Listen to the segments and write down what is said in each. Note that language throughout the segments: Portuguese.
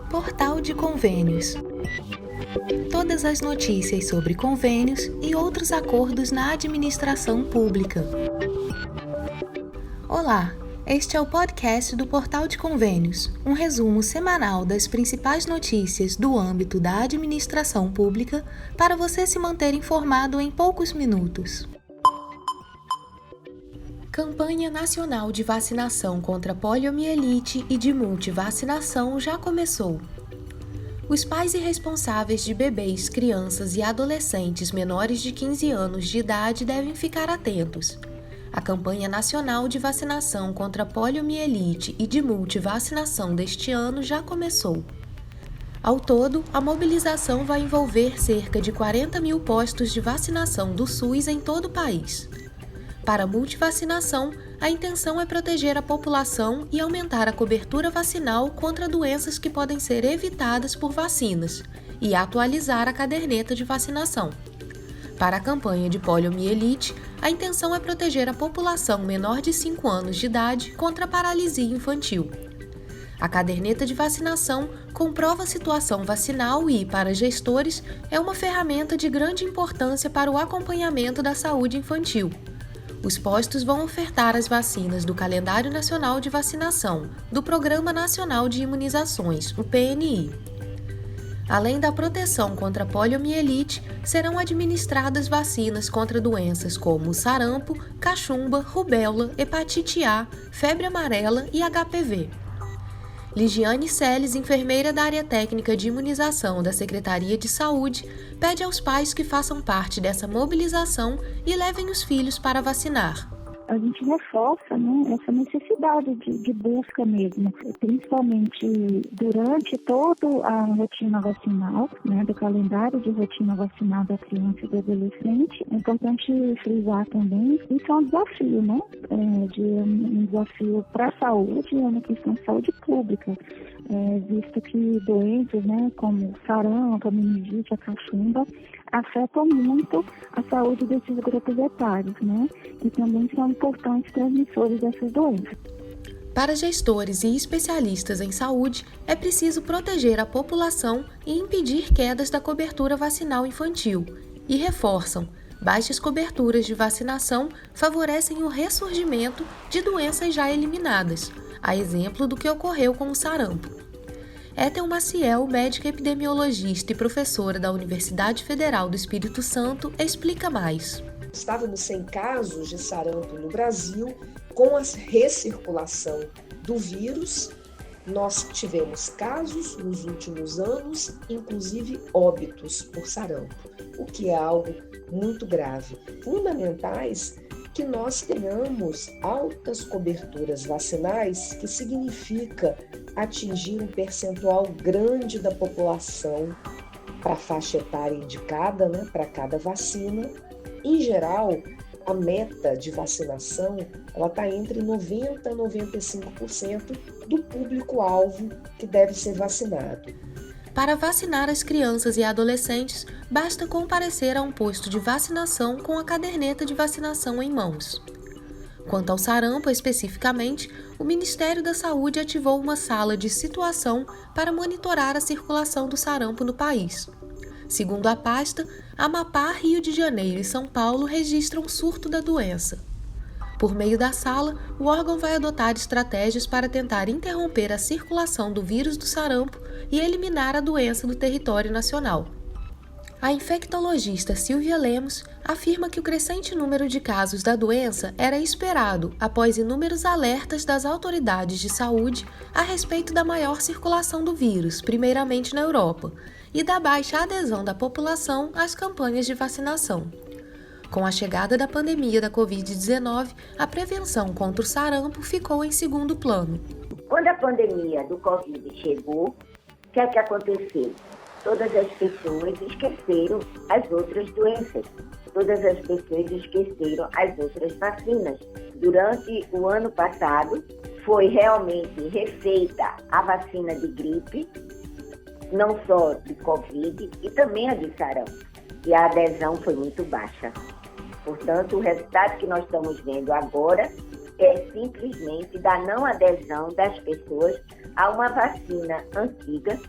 Portal de Convênios. Todas as notícias sobre convênios e outros acordos na administração pública. Olá, este é o podcast do Portal de Convênios, um resumo semanal das principais notícias do âmbito da administração pública para você se manter informado em poucos minutos. Campanha Nacional de Vacinação contra Poliomielite e de Multivacinação já começou. Os pais e responsáveis de bebês, crianças e adolescentes menores de 15 anos de idade devem ficar atentos. A campanha nacional de vacinação contra poliomielite e de multivacinação deste ano já começou. Ao todo, a mobilização vai envolver cerca de 40 mil postos de vacinação do SUS em todo o país. Para a multivacinação, a intenção é proteger a população e aumentar a cobertura vacinal contra doenças que podem ser evitadas por vacinas e atualizar a caderneta de vacinação. Para a campanha de poliomielite, a intenção é proteger a população menor de 5 anos de idade contra a paralisia infantil. A caderneta de vacinação comprova a situação vacinal e, para gestores, é uma ferramenta de grande importância para o acompanhamento da saúde infantil. Os postos vão ofertar as vacinas do Calendário Nacional de Vacinação, do Programa Nacional de Imunizações, o PNI. Além da proteção contra a poliomielite, serão administradas vacinas contra doenças como sarampo, cachumba, rubéola, hepatite A, febre amarela e HPV. Ligiane Celes, enfermeira da área técnica de imunização da Secretaria de Saúde, pede aos pais que façam parte dessa mobilização e levem os filhos para vacinar. A gente reforça, essa necessidade de busca mesmo, principalmente durante toda a rotina vacinal, do calendário de rotina vacinal da criança e do adolescente. É importante frisar também que isso é um desafio, um desafio para a saúde, é uma questão de saúde pública, visto que doenças, como sarampo, a meningite, a cachumba, afetam muito a saúde desses grupos etários, e também são importantes transmissores dessas doenças. Para gestores e especialistas em saúde, é preciso proteger a população e impedir quedas da cobertura vacinal infantil. E reforçam, baixas coberturas de vacinação favorecem o ressurgimento de doenças já eliminadas, a exemplo do que ocorreu com o sarampo. Ethel Maciel, médica epidemiologista e professora da Universidade Federal do Espírito Santo, explica mais. Estávamos sem casos de sarampo no Brasil. Com a recirculação do vírus, nós tivemos casos nos últimos anos, inclusive óbitos por sarampo, o que é algo muito grave. Fundamentais que nós tenhamos altas coberturas vacinais, que significa atingir um percentual grande da população para a faixa etária indicada, para cada vacina. Em geral, a meta de vacinação está entre 90% a 95% do público-alvo que deve ser vacinado. Para vacinar as crianças e adolescentes, basta comparecer a um posto de vacinação com a caderneta de vacinação em mãos. Quanto ao sarampo especificamente, o Ministério da Saúde ativou uma sala de situação para monitorar a circulação do sarampo no país. Segundo a pasta, Amapá, Rio de Janeiro e São Paulo registram surto da doença. Por meio da sala, o órgão vai adotar estratégias para tentar interromper a circulação do vírus do sarampo e eliminar a doença do território nacional. A infectologista Silvia Lemos afirma que o crescente número de casos da doença era esperado após inúmeros alertas das autoridades de saúde a respeito da maior circulação do vírus, primeiramente na Europa, e da baixa adesão da população às campanhas de vacinação. Com a chegada da pandemia da Covid-19, a prevenção contra o sarampo ficou em segundo plano. Quando a pandemia do Covid chegou, o que aconteceu? Todas as pessoas esqueceram as outras doenças, todas as pessoas esqueceram as outras vacinas. Durante o ano passado, foi realmente refeita a vacina de gripe, não só de Covid, e também a de sarampo. E a adesão foi muito baixa. Portanto, o resultado que nós estamos vendo agora simplesmente da não adesão das pessoas a uma vacina antiga.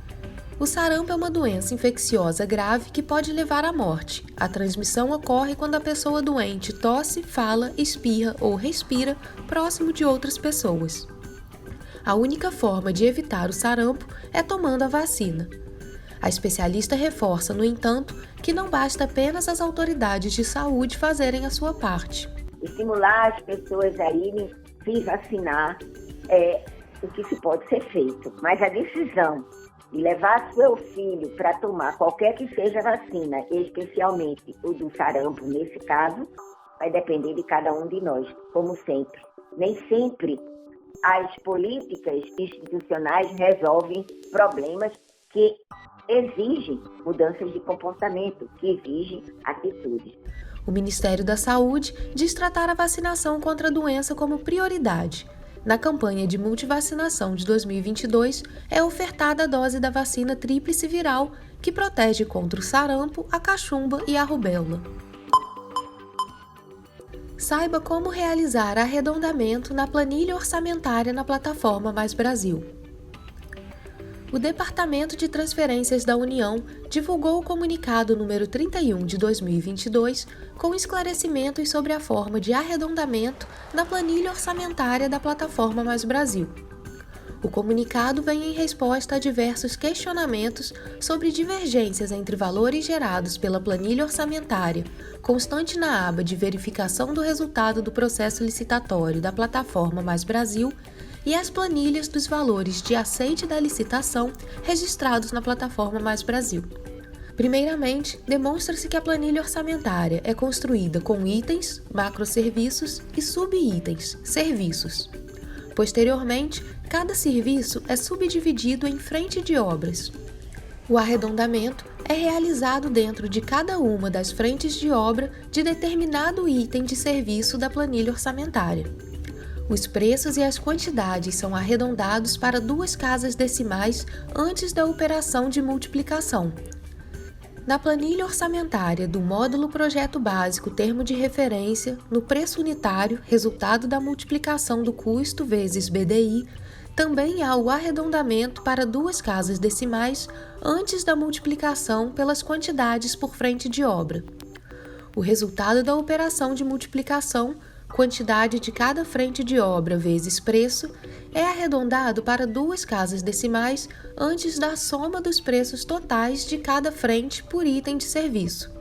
O sarampo é uma doença infecciosa grave que pode levar à morte. A transmissão ocorre quando a pessoa doente tosse, fala, espirra ou respira próximo de outras pessoas. A única forma de evitar o sarampo é tomando a vacina. A especialista reforça, no entanto, que não basta apenas as autoridades de saúde fazerem a sua parte. Estimular as pessoas a irem se vacinar é o que se pode ser feito, mas a decisão de levar seu filho para tomar qualquer que seja a vacina, especialmente o do sarampo nesse caso, vai depender de cada um de nós, como sempre. Nem sempre as políticas institucionais resolvem problemas que exigem mudanças de comportamento, que exigem atitudes. O Ministério da Saúde diz tratar a vacinação contra a doença como prioridade. Na campanha de multivacinação de 2022, é ofertada a dose da vacina tríplice viral, que protege contra o sarampo, a cachumba e a rubéola. Saiba como realizar arredondamento na planilha orçamentária na plataforma Mais Brasil. O Departamento de Transferências da União divulgou o comunicado número 31 de 2022 com esclarecimentos sobre a forma de arredondamento na planilha orçamentária da plataforma Mais Brasil. O comunicado vem em resposta a diversos questionamentos sobre divergências entre valores gerados pela planilha orçamentária, constante na aba de verificação do resultado do processo licitatório da plataforma Mais Brasil, e as planilhas dos valores de aceite da licitação registrados na plataforma Mais Brasil. Primeiramente, demonstra-se que a planilha orçamentária é construída com itens, macroserviços e subitens, serviços. Posteriormente, cada serviço é subdividido em frente de obras. O arredondamento é realizado dentro de cada uma das frentes de obra de determinado item de serviço da planilha orçamentária. Os preços e as quantidades são arredondados para 2 casas decimais antes da operação de multiplicação. Na planilha orçamentária do módulo Projeto Básico Termo de Referência, no preço unitário, resultado da multiplicação do custo vezes BDI, também há o arredondamento para 2 casas decimais antes da multiplicação pelas quantidades por frente de obra. O resultado da operação de multiplicação, quantidade de cada frente de obra vezes preço, é arredondado para 2 casas decimais antes da soma dos preços totais de cada frente por item de serviço.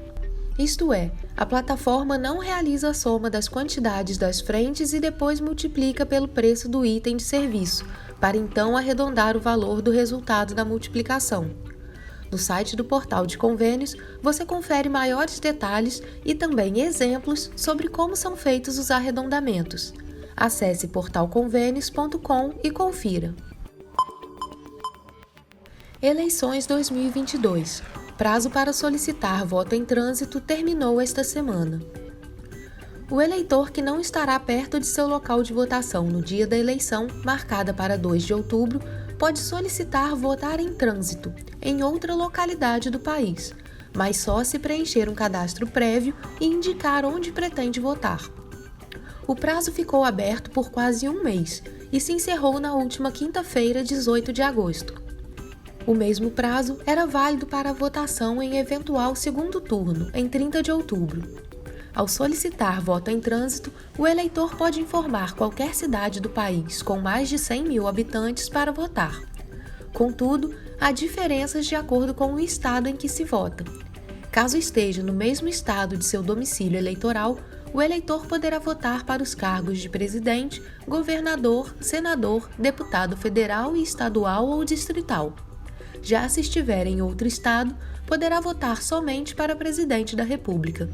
Isto é, a plataforma não realiza a soma das quantidades das frentes e depois multiplica pelo preço do item de serviço, para então arredondar o valor do resultado da multiplicação. No site do Portal de Convênios, você confere maiores detalhes e também exemplos sobre como são feitos os arredondamentos. Acesse portalconvênios.com e confira. Eleições 2022. Prazo para solicitar voto em trânsito terminou esta semana. O eleitor que não estará perto de seu local de votação no dia da eleição, marcada para 2 de outubro, pode solicitar votar em trânsito, em outra localidade do país, mas só se preencher um cadastro prévio e indicar onde pretende votar. O prazo ficou aberto por quase um mês e se encerrou na última quinta-feira, 18 de agosto. O mesmo prazo era válido para a votação em eventual segundo turno, em 30 de outubro. Ao solicitar voto em trânsito, o eleitor pode informar qualquer cidade do país com mais de 100 mil habitantes para votar. Contudo, há diferenças de acordo com o estado em que se vota. Caso esteja no mesmo estado de seu domicílio eleitoral, o eleitor poderá votar para os cargos de presidente, governador, senador, deputado federal e estadual ou distrital. Já se estiver em outro estado, poderá votar somente para presidente da República.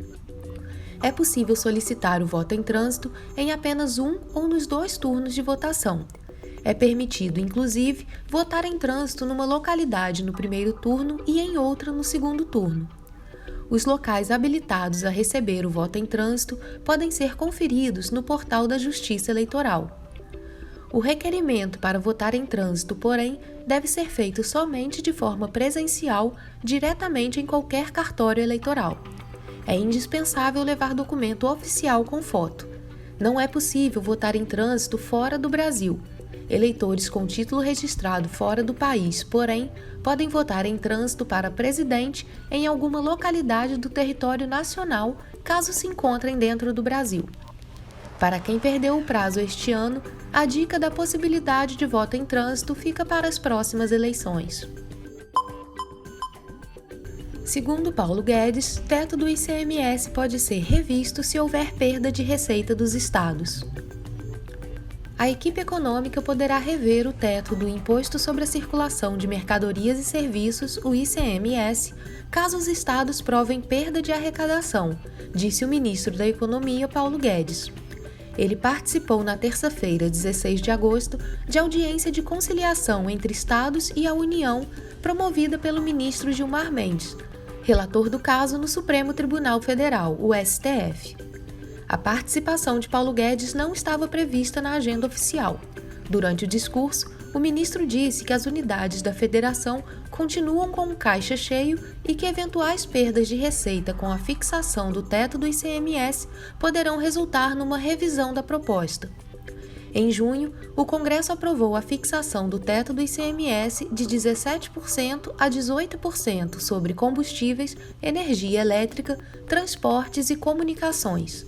É possível solicitar o voto em trânsito em apenas um ou nos 2 turnos de votação. É permitido, inclusive, votar em trânsito numa localidade no primeiro turno e em outra no segundo turno. Os locais habilitados a receber o voto em trânsito podem ser conferidos no portal da Justiça Eleitoral. O requerimento para votar em trânsito, porém, deve ser feito somente de forma presencial, diretamente em qualquer cartório eleitoral. É indispensável levar documento oficial com foto. Não é possível votar em trânsito fora do Brasil. Eleitores com título registrado fora do país, porém, podem votar em trânsito para presidente em alguma localidade do território nacional, caso se encontrem dentro do Brasil. Para quem perdeu o prazo este ano, a dica da possibilidade de voto em trânsito fica para as próximas eleições. Segundo Paulo Guedes, teto do ICMS pode ser revisto se houver perda de receita dos estados. A equipe econômica poderá rever o teto do Imposto sobre a Circulação de Mercadorias e Serviços, o ICMS, caso os estados provem perda de arrecadação, disse o ministro da Economia, Paulo Guedes. Ele participou na terça-feira, 16 de agosto, de audiência de conciliação entre estados e a União, promovida pelo ministro Gilmar Mendes, relator do caso no Supremo Tribunal Federal, o STF. A participação de Paulo Guedes não estava prevista na agenda oficial. Durante o discurso, o ministro disse que as unidades da federação continuam com o caixa cheio e que eventuais perdas de receita com a fixação do teto do ICMS poderão resultar numa revisão da proposta. Em junho, o Congresso aprovou a fixação do teto do ICMS de 17% a 18% sobre combustíveis, energia elétrica, transportes e comunicações.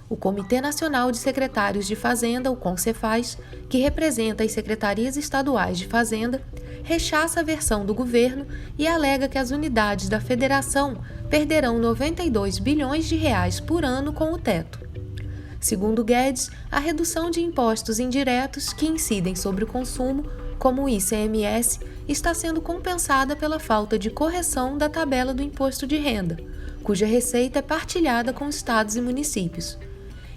O Comitê Nacional de Secretários de Fazenda, o CONCEFAZ, que representa as secretarias estaduais de Fazenda, rechaça a versão do governo e alega que as unidades da federação perderão 92 bilhões de reais por ano com o teto. Segundo Guedes, a redução de impostos indiretos que incidem sobre o consumo, como o ICMS, está sendo compensada pela falta de correção da tabela do imposto de renda, cuja receita é partilhada com estados e municípios.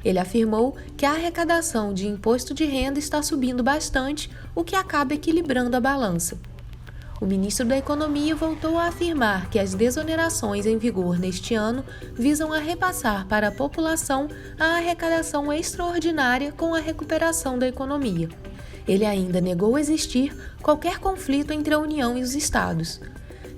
Ele afirmou que a arrecadação de imposto de renda está subindo bastante, o que acaba equilibrando a balança. O ministro da Economia voltou a afirmar que as desonerações em vigor neste ano visam a repassar para a população a arrecadação extraordinária com a recuperação da economia. Ele ainda negou existir qualquer conflito entre a União e os estados.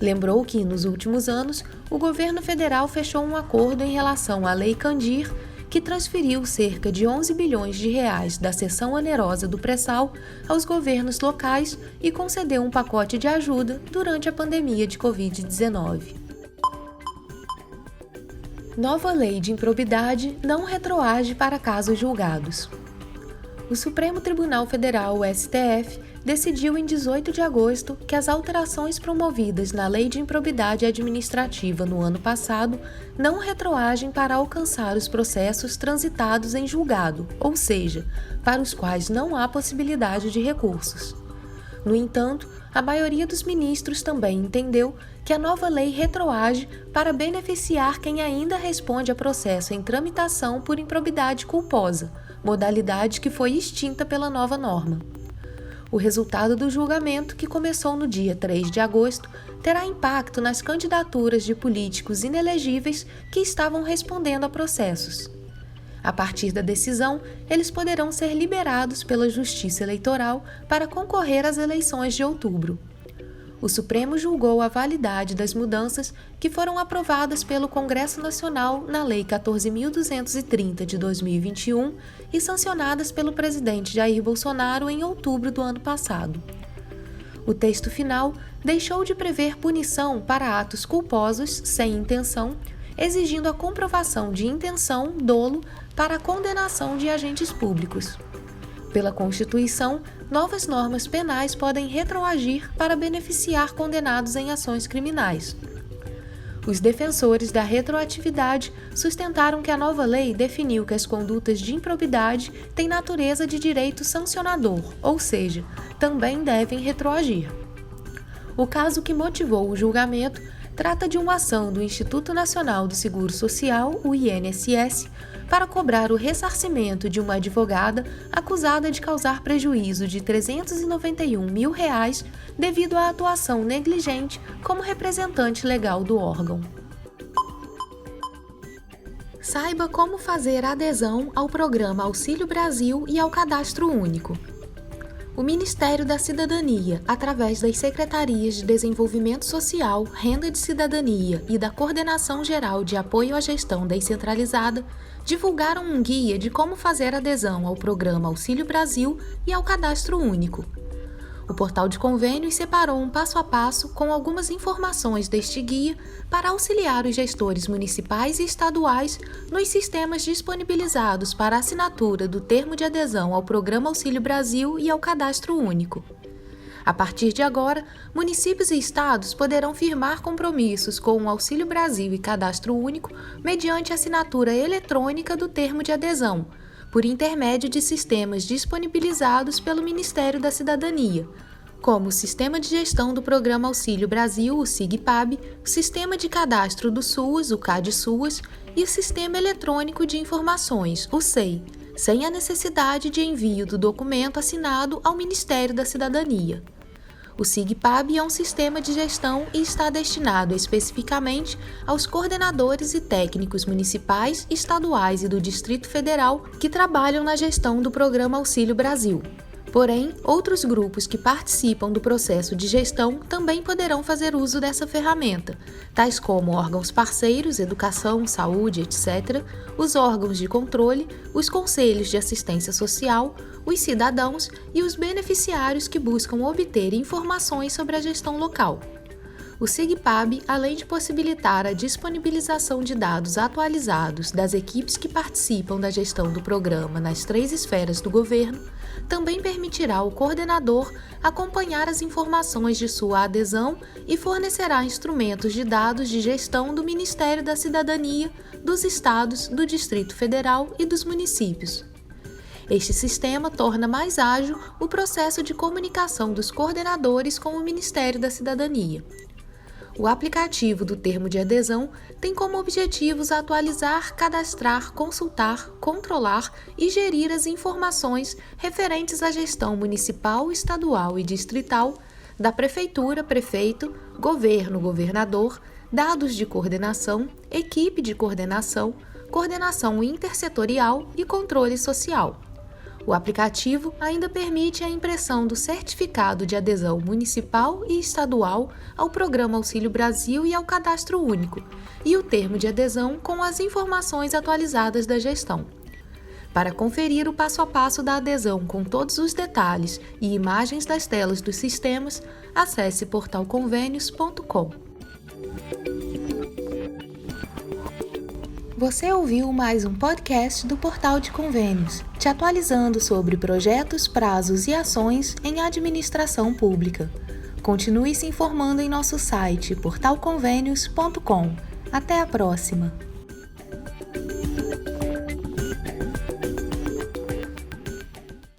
Lembrou que, nos últimos anos, o governo federal fechou um acordo em relação à Lei Candir, que transferiu cerca de 11 bilhões de reais da cessão onerosa do pré-sal aos governos locais e concedeu um pacote de ajuda durante a pandemia de Covid-19. Nova lei de improbidade não retroage para casos julgados. O Supremo Tribunal Federal, o STF, decidiu em 18 de agosto que as alterações promovidas na Lei de Improbidade Administrativa no ano passado não retroagem para alcançar os processos transitados em julgado, ou seja, para os quais não há possibilidade de recursos. No entanto, a maioria dos ministros também entendeu que a nova lei retroage para beneficiar quem ainda responde a processo em tramitação por improbidade culposa, modalidade que foi extinta pela nova norma. O resultado do julgamento, que começou no dia 3 de agosto, terá impacto nas candidaturas de políticos inelegíveis que estavam respondendo a processos. A partir da decisão, eles poderão ser liberados pela Justiça Eleitoral para concorrer às eleições de outubro. O Supremo julgou a validade das mudanças que foram aprovadas pelo Congresso Nacional na Lei 14.230 de 2021 e sancionadas pelo presidente Jair Bolsonaro em outubro do ano passado. O texto final deixou de prever punição para atos culposos sem intenção, exigindo a comprovação de intenção, dolo, para a condenação de agentes públicos. Pela Constituição, novas normas penais podem retroagir para beneficiar condenados em ações criminais. Os defensores da retroatividade sustentaram que a nova lei definiu que as condutas de improbidade têm natureza de direito sancionador, ou seja, também devem retroagir. O caso que motivou o julgamento trata de uma ação do Instituto Nacional do Seguro Social, o INSS, para cobrar o ressarcimento de uma advogada acusada de causar prejuízo de R$ 391 mil devido à atuação negligente como representante legal do órgão. Saiba como fazer adesão ao programa Auxílio Brasil e ao Cadastro Único. O Ministério da Cidadania, através das Secretarias de Desenvolvimento Social, Renda de Cidadania e da Coordenação Geral de Apoio à Gestão Descentralizada, divulgaram um guia de como fazer adesão ao Programa Auxílio Brasil e ao Cadastro Único. O Portal de Convênios separou um passo a passo com algumas informações deste guia para auxiliar os gestores municipais e estaduais nos sistemas disponibilizados para assinatura do termo de adesão ao Programa Auxílio Brasil e ao Cadastro Único. A partir de agora, municípios e estados poderão firmar compromissos com o Auxílio Brasil e Cadastro Único mediante assinatura eletrônica do termo de adesão, por intermédio de sistemas disponibilizados pelo Ministério da Cidadania, como o Sistema de Gestão do Programa Auxílio Brasil, o SIGPAB, o Sistema de Cadastro do SUAS, o CAD-SUAS, e o Sistema Eletrônico de Informações, o SEI, sem a necessidade de envio do documento assinado ao Ministério da Cidadania. O SIGPAB é um sistema de gestão e está destinado especificamente aos coordenadores e técnicos municipais, estaduais e do Distrito Federal que trabalham na gestão do Programa Auxílio Brasil. Porém, outros grupos que participam do processo de gestão também poderão fazer uso dessa ferramenta, tais como órgãos parceiros, educação, saúde, etc., os órgãos de controle, os conselhos de assistência social, os cidadãos e os beneficiários que buscam obter informações sobre a gestão local. O SIGPAB, além de possibilitar a disponibilização de dados atualizados das equipes que participam da gestão do programa nas 3 esferas do governo, também permitirá ao coordenador acompanhar as informações de sua adesão e fornecerá instrumentos de dados de gestão do Ministério da Cidadania, dos estados, do Distrito Federal e dos municípios. Este sistema torna mais ágil o processo de comunicação dos coordenadores com o Ministério da Cidadania. O aplicativo do termo de adesão tem como objetivos atualizar, cadastrar, consultar, controlar e gerir as informações referentes à gestão municipal, estadual e distrital, da prefeitura, prefeito, governo, governador, dados de coordenação, equipe de coordenação, coordenação intersetorial e controle social. O aplicativo ainda permite a impressão do certificado de adesão municipal e estadual ao Programa Auxílio Brasil e ao Cadastro Único, e o termo de adesão com as informações atualizadas da gestão. Para conferir o passo a passo da adesão com todos os detalhes e imagens das telas dos sistemas, acesse portalconvênios.com. Você ouviu mais um podcast do Portal de Convênios, te atualizando sobre projetos, prazos e ações em administração pública. Continue se informando em nosso site portalconvênios.com. Até a próxima!